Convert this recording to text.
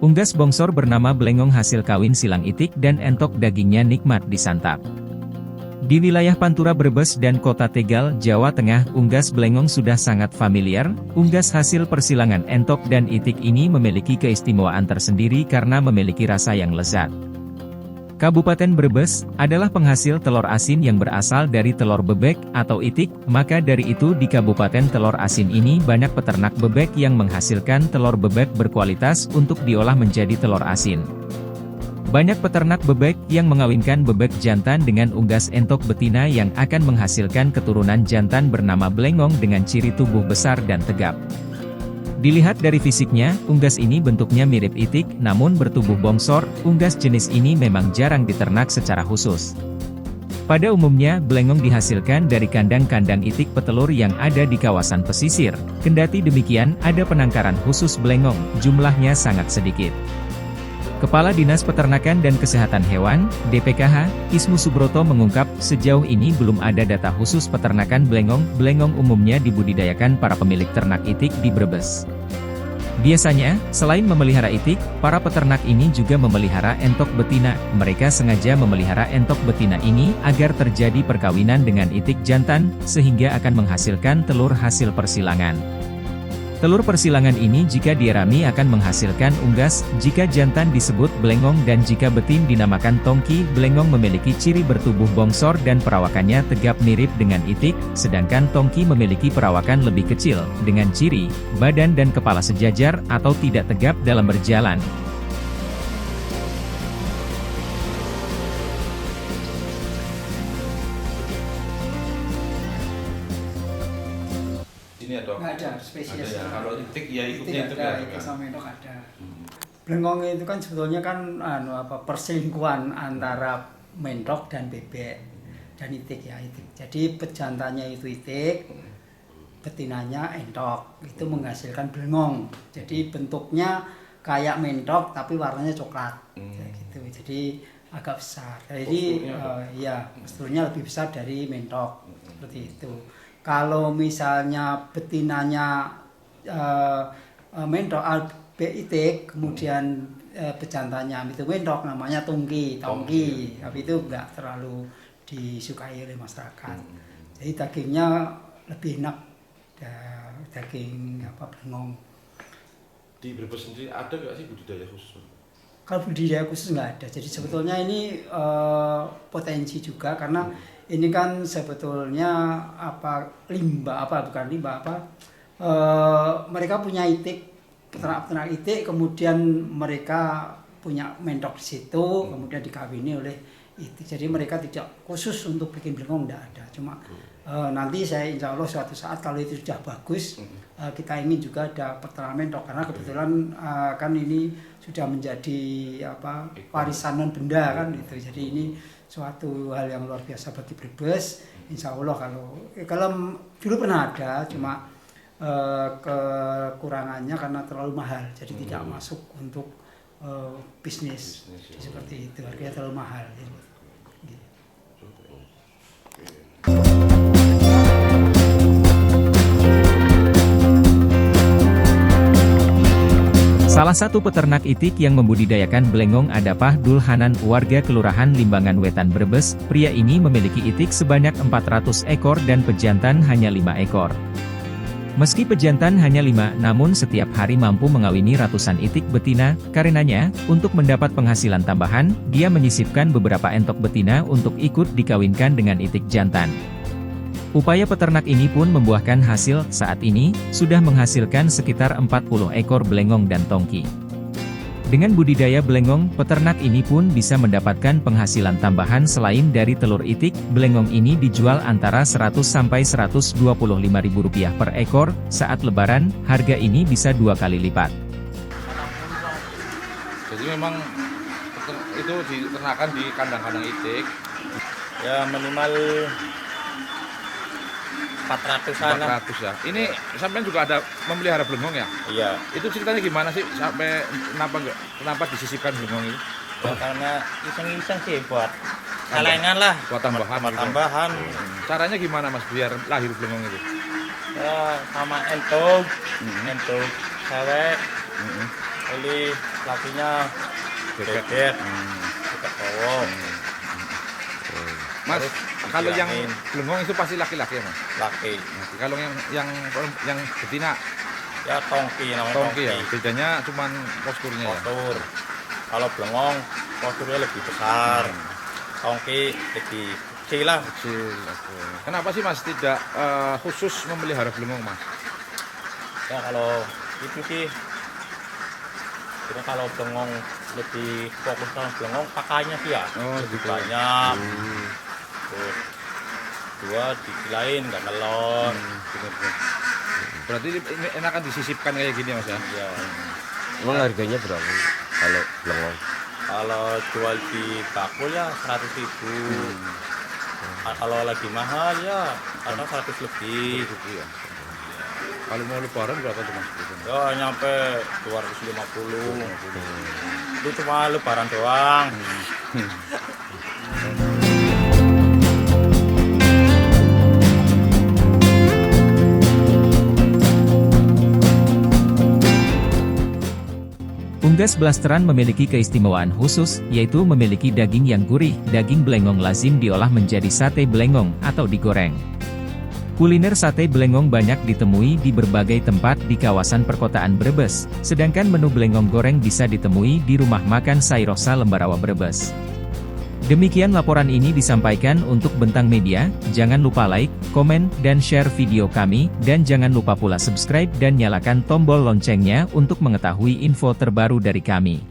Unggas bongsor bernama Blengong hasil kawin silang itik dan entok dagingnya nikmat disantap. Di wilayah Pantura Brebes dan Kota Tegal, Jawa Tengah, unggas Blengong sudah sangat familiar. Unggas hasil persilangan entok dan itik ini memiliki keistimewaan tersendiri karena memiliki rasa yang lezat. Kabupaten Brebes adalah penghasil telur asin yang berasal dari telur bebek atau itik, maka dari itu di Kabupaten Telur Asin ini banyak peternak bebek yang menghasilkan telur bebek berkualitas untuk diolah menjadi telur asin. Banyak peternak bebek yang mengawinkan bebek jantan dengan unggas entok betina yang akan menghasilkan keturunan jantan bernama Blengong dengan ciri tubuh besar dan tegap. Dilihat dari fisiknya, unggas ini bentuknya mirip itik, namun bertubuh bongsor. Unggas jenis ini memang jarang diternak secara khusus. Pada umumnya, Blengong dihasilkan dari kandang-kandang itik petelur yang ada di kawasan pesisir. Kendati demikian, ada penangkaran khusus Blengong, jumlahnya sangat sedikit. Kepala Dinas Peternakan dan Kesehatan Hewan, DPKH, Ismu Subroto mengungkap, sejauh ini belum ada data khusus peternakan Blengong. Blengong umumnya dibudidayakan para pemilik ternak itik di Brebes. Biasanya, selain memelihara itik, para peternak ini juga memelihara entok betina. Mereka sengaja memelihara entok betina ini agar terjadi perkawinan dengan itik jantan, sehingga akan menghasilkan telur hasil persilangan. Telur persilangan ini jika dierami akan menghasilkan unggas, jika jantan disebut Blengong dan jika betin dinamakan tongki. Blengong memiliki ciri bertubuh bongsor dan perawakannya tegap mirip dengan itik, sedangkan tongki memiliki perawakan lebih kecil, dengan ciri, badan dan kepala sejajar atau tidak tegap dalam berjalan. Nggak ada spesies. Ada ya. Kalau itik ya ikutnya itu ada, itik sama entok ada. Blengong itu kan sebetulnya kan perselingkuhan antara mentok dan bebek dan itik ya itik. Jadi pejantannya itu itik, betinanya entok. Itu menghasilkan blengong. Jadi bentuknya kayak mentok tapi warnanya coklat. Gitu. Jadi agak besar. Jadi ya posturnya lebih besar dari mentok. Seperti itu. Kalau misalnya betinanya mentok itik, kemudian bejantannya itu mentok, namanya tongki. Tapi itu enggak terlalu disukai oleh masyarakat. Jadi dagingnya lebih enak, daging Blengong. Di Brebes sendiri ada nggak sih budidaya khusus? Kalau budidaya khusus nggak ada. Jadi sebetulnya ini potensi juga karena ini kan sebetulnya mereka punya itik, peternak itik, kemudian mereka punya mentok di situ, kemudian dikawini oleh itik. Jadi mereka tidak khusus untuk bikin Blengong, tidak ada. Cuma nanti saya insya Allah suatu saat kalau itu sudah bagus, kita ingin juga ada peternak mentok karena kebetulan kan ini sudah menjadi warisan non benda kan itu. Jadi ini suatu hal yang luar biasa bagi Brebes. Insya Allah kalau dulu pernah ada, cuma kekurangannya karena terlalu mahal, jadi tidak masuk untuk bisnis seperti itu, harganya terlalu mahal. Salah satu peternak itik yang membudidayakan Blengong adalah Dul Hanan, warga Kelurahan Limbangan Wetan Brebes. Pria ini memiliki itik sebanyak 400 ekor dan pejantan hanya 5 ekor. Meski pejantan hanya 5, namun setiap hari mampu mengawini ratusan itik betina. Karenanya, untuk mendapat penghasilan tambahan, dia menyisipkan beberapa entok betina untuk ikut dikawinkan dengan itik jantan. Upaya peternak ini pun membuahkan hasil. Saat ini, sudah menghasilkan sekitar 40 ekor Blengong dan tongki. Dengan budidaya Blengong, peternak ini pun bisa mendapatkan penghasilan tambahan selain dari telur itik. Blengong ini dijual antara Rp100–125.000 per ekor. Saat lebaran, harga ini bisa 2 kali lipat. Jadi memang itu diternakan di kandang-kandang itik. Ya minimal 400 ya. Ini sampean juga ada memelihara Blengong ya? Iya. Itu ceritanya gimana sih sampai kenapa disisipkan Blengong itu? Ya, karena iseng-iseng sih buat kalengan lah. Buat tambahan. Tambahan. Caranya gimana Mas biar lahir Blengong itu? Ya sama entok cewek. Pilih lakinya Bebek. bebek, bebek cowok, Mas, Terus kalau yang dibilangin. belengong itu pasti laki-laki ya, Mas? laki. Kalau yang betina Ya tongki namanya tongki ya. Bedanya cuman posturnya ya. Postur. Kalau belengong posturnya lebih besar. Tongki lebih kecil lah. Kecil. Oke. Kenapa sih Mas tidak khusus memelihara belengong, Mas? Ya kalau itu sih kira kalau belengong lebih fokus sama belengong pakannya sih ya. Oh, lebih gitu. banyak. Terus dua dikilain nggak nelon. Benar-benar. Berarti ini enakan disisipkan kayak gini, Mas ya? Ya. Emang harganya berapa kalau belengong? Kalau jual di bakul ya 100.000. Kalau lagi mahal ya kadang 100 lebih. Iya. Kalau mau lebaran berapa tuh, Mas? Ya nyampe 250. Itu cuma lebaran doang. Unggas blasteran memiliki keistimewaan khusus, yaitu memiliki daging yang gurih. Daging belengong lazim diolah menjadi sate belengong, atau digoreng. Kuliner sate belengong banyak ditemui di berbagai tempat di kawasan perkotaan Brebes, sedangkan menu belengong goreng bisa ditemui di rumah makan Sairosa Lembarawa Brebes. Demikian laporan ini disampaikan untuk Bentang Media. Jangan lupa like, komen, dan share video kami, dan jangan lupa pula subscribe dan nyalakan tombol loncengnya untuk mengetahui info terbaru dari kami.